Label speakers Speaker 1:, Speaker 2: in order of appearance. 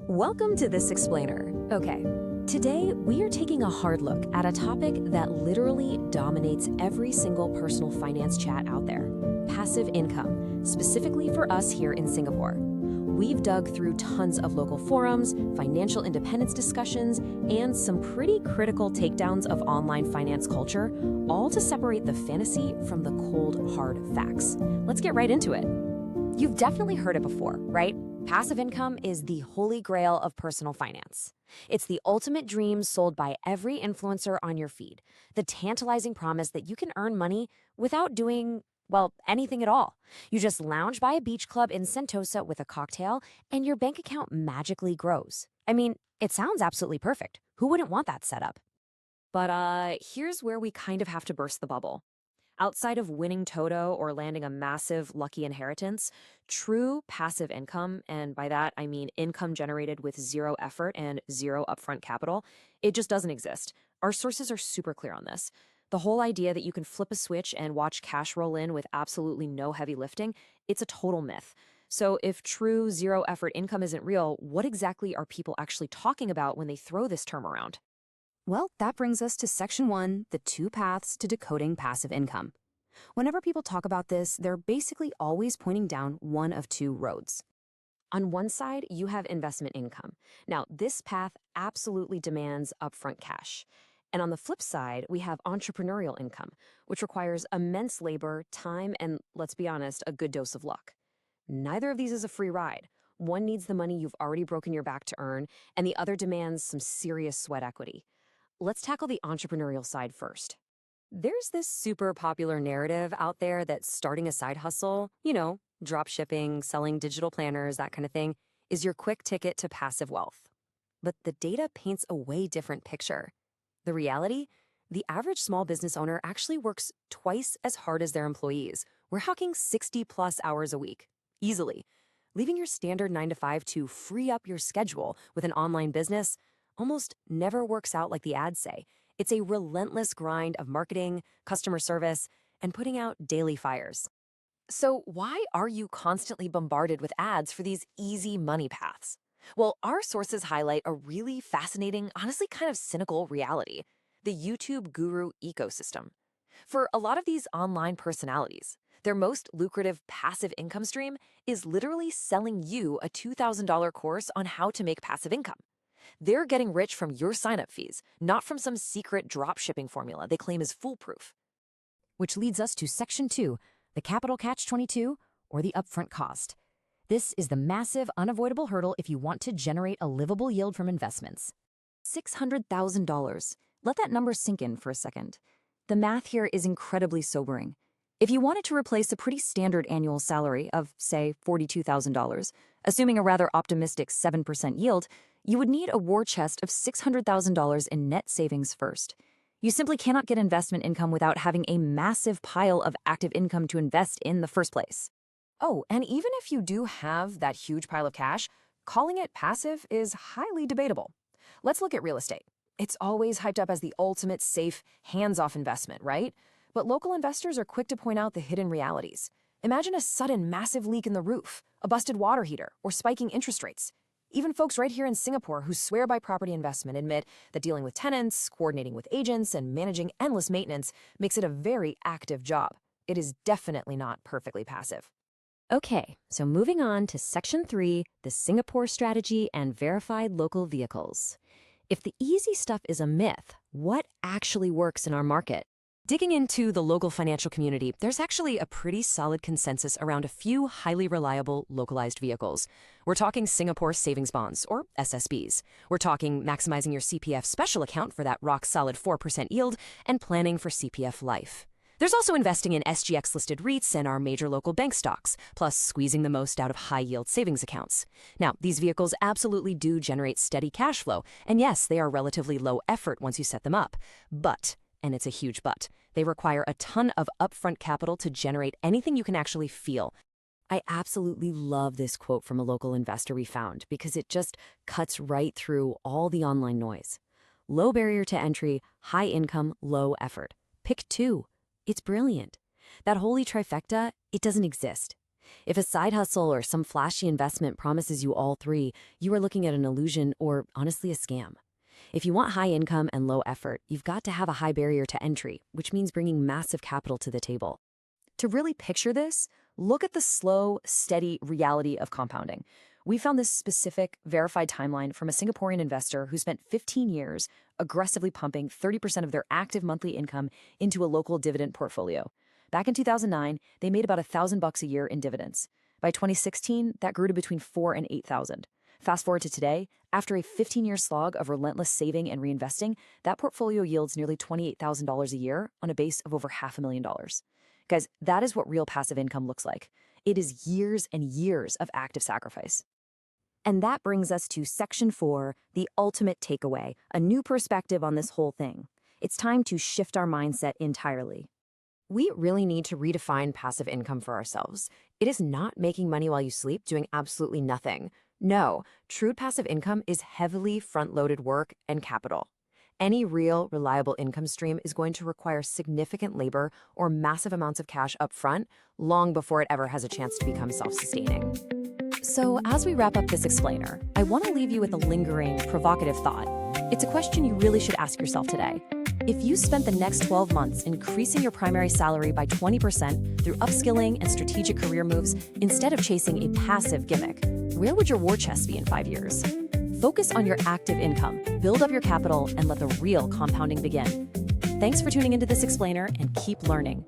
Speaker 1: Welcome to This Explainer. Okay, today we are taking a hard look at a topic that literally dominates every single personal finance chat out there: passive income, specifically for us here in Singapore. We've dug through tons of local forums, financial independence discussions, and some pretty critical takedowns of online finance culture, all to separate the fantasy from the cold, hard facts. Let's get right into it. You've definitely heard it before, right? Passive income is the holy grail of personal finance. It's the ultimate dream sold by every influencer on your feed, the tantalizing promise that you can earn money without doing, well, anything at all. You just lounge by a beach club in Sentosa with a cocktail, and your bank account magically grows. I mean, it sounds absolutely perfect. Who wouldn't want that setup? But here's where we kind of have to burst the bubble. Outside of winning Toto or landing a massive lucky inheritance, true passive income, and by that I mean income generated with zero effort and zero upfront capital, it just doesn't exist. Our sources are super clear on this. The whole idea that you can flip a switch and watch cash roll in with absolutely no heavy lifting, it's a total myth. So if true zero effort income isn't real, what exactly are people actually talking about when they throw this term around? Well, that brings us to Section 1, the 2 paths to decoding passive income. Whenever people talk about this, they're basically always pointing down one of two roads. On one side, you have investment income. Now, this path absolutely demands upfront cash. And on the flip side, we have entrepreneurial income, which requires immense labor, time, and, let's be honest, a good dose of luck. Neither of these is a free ride. One needs the money you've already broken your back to earn, and the other demands some serious sweat equity. Let's tackle the entrepreneurial side first. There's this super popular narrative out there that starting a side hustle, drop shipping, selling digital planners, that kind of thing, is your quick ticket to passive wealth. But the data paints a way different picture. The reality? The average small business owner actually works twice as hard as their employees. We're talking 60+ hours a week, easily. Leaving your standard 9 to 5 to free up your schedule with an online business almost never works out like the ads say. It's a relentless grind of marketing, customer service, and putting out daily fires. So why are you constantly bombarded with ads for these easy money paths? Well, our sources highlight a really fascinating, honestly kind of cynical reality: the YouTube guru ecosystem. For a lot of these online personalities, their most lucrative passive income stream is literally selling you a $2,000 course on how to make passive income. They're getting rich from your sign-up fees, not from some secret drop shipping formula they claim is foolproof. Which leads us to Section 2, the capital catch-22, or the upfront cost. This is the massive, unavoidable hurdle if you want to generate a livable yield from investments. $600,000. Let that number sink in for a second. The math here is incredibly sobering. If you wanted to replace a pretty standard annual salary of, say, $42,000, assuming a rather optimistic 7% yield, you would need a war chest of $600,000 in net savings first. You simply cannot get investment income without having a massive pile of active income to invest in the first place. Oh, and even if you do have that huge pile of cash, calling it passive is highly debatable. Let's look at real estate. It's always hyped up as the ultimate safe, hands-off investment, right? But local investors are quick to point out the hidden realities. Imagine a sudden massive leak in the roof, a busted water heater, or spiking interest rates. Even folks right here in Singapore who swear by property investment admit that dealing with tenants, coordinating with agents, and managing endless maintenance makes it a very active job. It is definitely not perfectly passive. Okay, so moving on to Section 3, the Singapore strategy and verified local vehicles. If the easy stuff is a myth, what actually works in our market? Digging into the local financial community, there's actually a pretty solid consensus around a few highly reliable localized vehicles. We're talking Singapore savings bonds, or SSBs. We're talking maximizing your CPF special account for that rock-solid 4% yield and planning for CPF life. There's also investing in SGX-listed REITs and our major local bank stocks, plus squeezing the most out of high-yield savings accounts. Now, these vehicles absolutely do generate steady cash flow, and yes, they are relatively low effort once you set them up. But, and it's a huge but, they require a ton of upfront capital to generate anything you can actually feel. I absolutely love this quote from a local investor we found because it just cuts right through all the online noise. Low barrier to entry, high income, low effort. Pick two. It's brilliant. That holy trifecta, it doesn't exist. If a side hustle or some flashy investment promises you all three, you are looking at an illusion or honestly a scam. If you want high income and low effort, you've got to have a high barrier to entry, which means bringing massive capital to the table. To really picture this, look at the slow, steady reality of compounding. We found this specific, verified timeline from a Singaporean investor who spent 15 years aggressively pumping 30% of their active monthly income into a local dividend portfolio. Back in 2009, they made about $1,000 a year in dividends. By 2016, that grew to between 4 and 8,000. Fast forward to today, after a 15-year slog of relentless saving and reinvesting, that portfolio yields nearly $28,000 a year on a base of over $500,000. Guys, that is what real passive income looks like. It is years and years of active sacrifice. And that brings us to Section 4, the ultimate takeaway, a new perspective on this whole thing. It's time to shift our mindset entirely. We really need to redefine passive income for ourselves. It is not making money while you sleep, doing absolutely nothing. No, true passive income is heavily front-loaded work and capital. Any real, reliable income stream is going to require significant labor or massive amounts of cash up front, long before it ever has a chance to become self-sustaining. So as we wrap up this explainer, I want to leave you with a lingering, provocative thought. It's a question you really should ask yourself today. If you spent the next 12 months increasing your primary salary by 20% through upskilling and strategic career moves instead of chasing a passive gimmick, where would your war chest be in 5 years? Focus on your active income, build up your capital, and let the real compounding begin. Thanks for tuning into this explainer, and keep learning.